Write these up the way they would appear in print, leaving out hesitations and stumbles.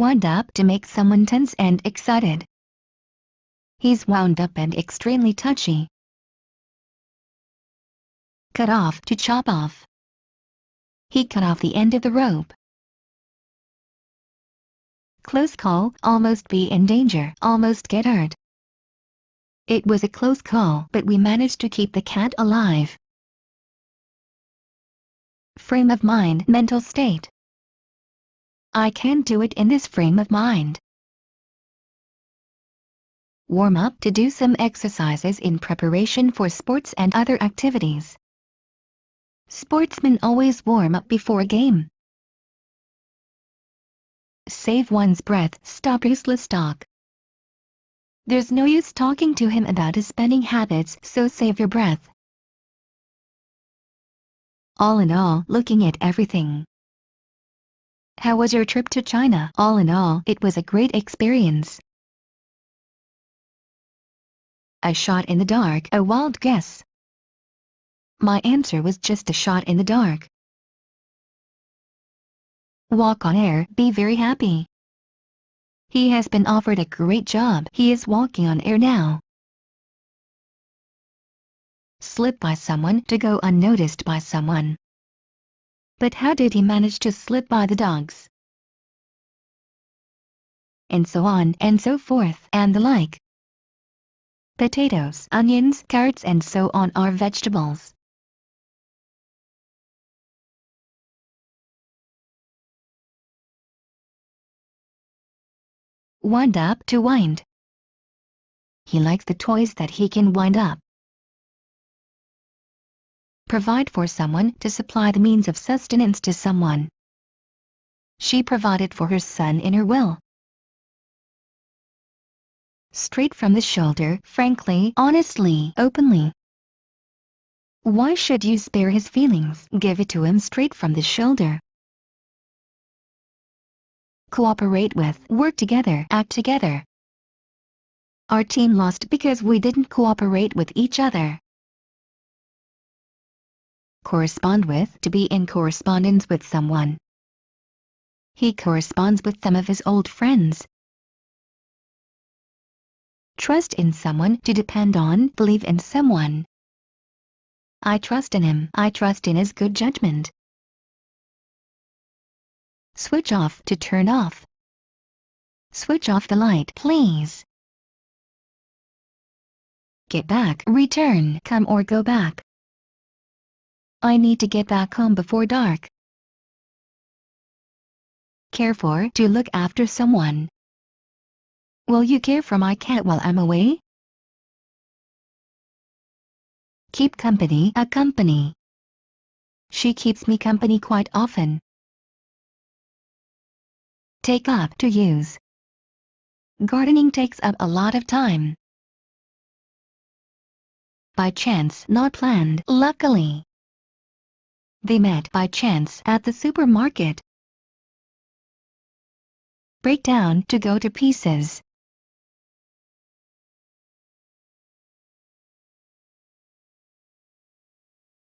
Wound up to make someone tense and excited. He's wound up and extremely touchy. Cut off to chop off. He cut off the end of the rope. Close call, almost be in danger, almost get hurt. It was a close call, but we managed to keep the cat alive. Frame of mind, mental state. I can't do it in this frame of mind. Warm up to do some exercises in preparation for sports and other activities. Sportsmen always warm up before a game. Save one's breath, stop useless talk. There's no use talking to him about his spending habits, so save your breath. All in all, looking at everything. How was your trip to China? All in all, it was a great experience. A shot in the dark, a wild guess. My answer was just a shot in the dark. Walk on air, be very happy. He has been offered a great job. He is walking on air now. Slip by someone, to go unnoticed by someone. But how did he manage to slip by the dogs? And so on and so forth and the like. Potatoes, onions, carrots and so on are vegetables. Wind up to wind. He likes the toys that he can wind up. Provide for someone, to supply the means of sustenance to someone. She provided for her son in her will. Straight from the shoulder, frankly, honestly, openly. Why should you spare his feelings? Give it to him straight from the shoulder. Cooperate with, work together, act together. Our team lost because we didn't cooperate with each other. Correspond with, to be in correspondence with someone. He corresponds with some of his old friends. Trust in someone, to depend on, believe in someone. I trust in him, I trust in his good judgment. Switch off, to turn off. Switch off the light, please. Get back, return, come or go back. I need to get back home before dark. Care for, to look after someone. Will you care for my cat while I'm away? Keep company, accompany. She keeps me company quite often. Take up, to use. Gardening takes up a lot of time. By chance, not planned, luckily. They met by chance at the supermarket. Break down, to go to pieces.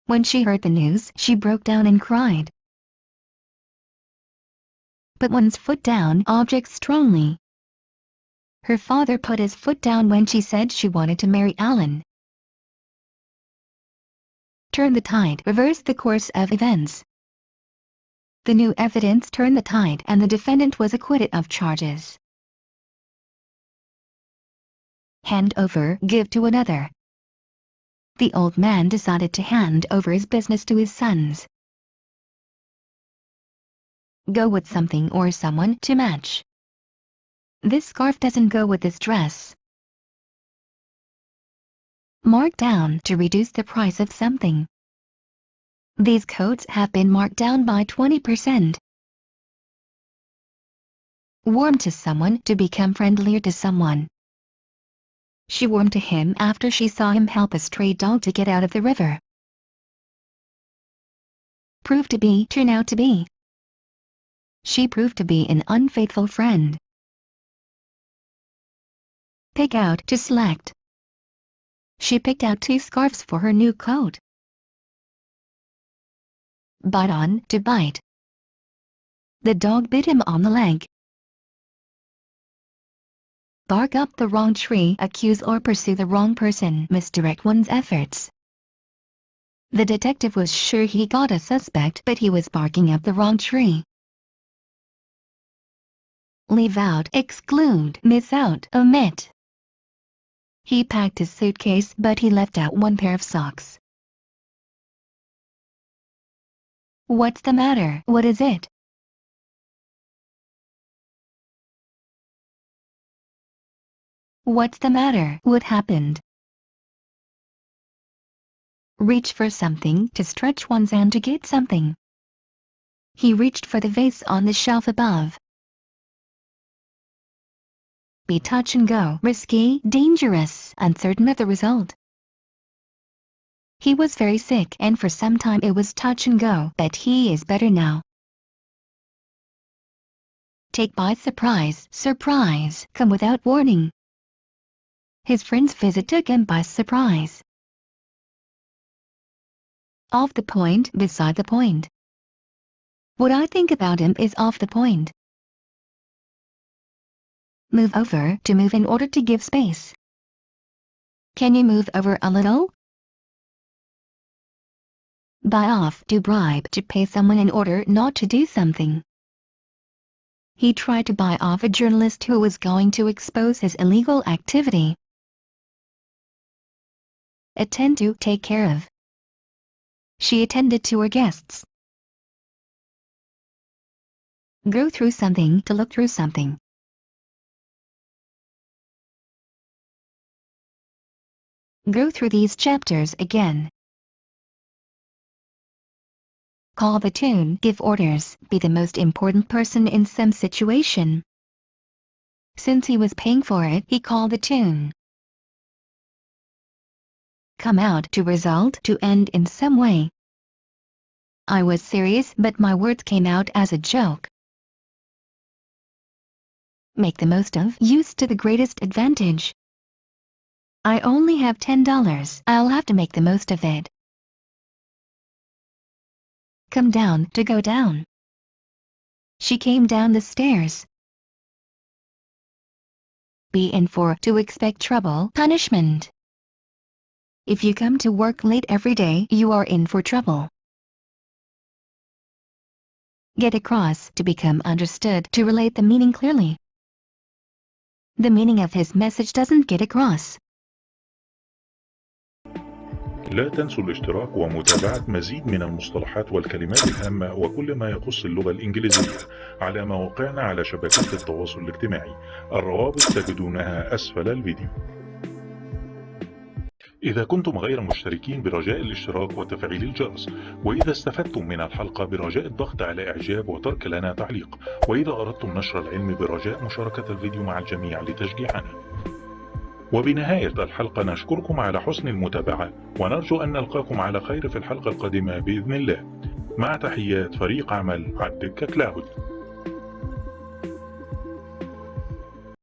When she heard the news, she broke down and cried. Put one's foot down, object strongly. Her father put his foot down when she said she wanted to marry Alan. Turn the tide, reverse the course of events. The new evidence turned the tide and the defendant was acquitted of charges. Hand over, give to another. The old man decided to hand over his business to his sons. Go with something or someone, to match. This scarf doesn't go with this dress. Mark down, to reduce the price of something. These coats have been marked down by 20%. Warm to someone, to become friendlier to someone. She warmed to him after she saw him help a stray dog to get out of the river. Prove to be, turn out to be. She proved to be an unfaithful friend. Pick out, to select. She picked out 2 scarves for her new coat. Bite on, to bite. The dog bit him on the leg. bark up the wrong tree, accuse or pursue the wrong person, misdirect one's efforts. The detective was sure he got a suspect, but he was barking up the wrong tree. Leave out, exclude, miss out, omit. He packed his suitcase, but he left out one pair of socks. What's the matter? What is it? What's the matter? What happened? Reach for something, to stretch one's hand to get something. He reached for the vase on the shelf above. Be touch and go, risky, dangerous, uncertain of the result. He was very sick, and for some time it was touch and go, but he is better now. Take by surprise, surprise, come without warning. His friend's visit took him by surprise. Off the point, beside the point. What I think about him is off the point. Move over, to move in order to give space. Can you move over a little? Buy off, to bribe, to pay someone in order not to do something. He tried to buy off a journalist who was going to expose his illegal activity. Attend to, take care of. She attended to her guests. Go through something, to look through something. Go through these chapters again. Call the tune, give orders, be the most important person in some situation. Since he was paying for it, he called the tune. Come out, to result, to end in some way. I was serious, but my words came out as a joke. Make the most of, use to the greatest advantage. I only have $10, I'll have to make the most of it. Come down, to go down. She came down the stairs. Be in for, to expect trouble, punishment. If you come to work late every day, you are in for trouble. Get across, to become understood, to relate the meaning clearly. The meaning of his message doesn't get across. لا تنسوا الاشتراك ومتابعة مزيد من المصطلحات والكلمات الهامة وكل ما يخص اللغة الإنجليزية على مواقعنا على شبكات التواصل الاجتماعي. الروابط تجدونها أسفل الفيديو. إذا كنتم غير مشتركين برجاء الاشتراك وتفعيل الجرس، وإذا استفدتم من الحلقة برجاء الضغط على إعجاب وترك لنا تعليق، وإذا أردتم نشر العلم برجاء مشاركة الفيديو مع الجميع لتشجيعنا. وبنهاية الحلقة نشكركم على حسن المتابعة ونرجو أن نلقاكم على خير في الحلقة القادمة بإذن الله. مع تحيات فريق عمل الدكة كلاود.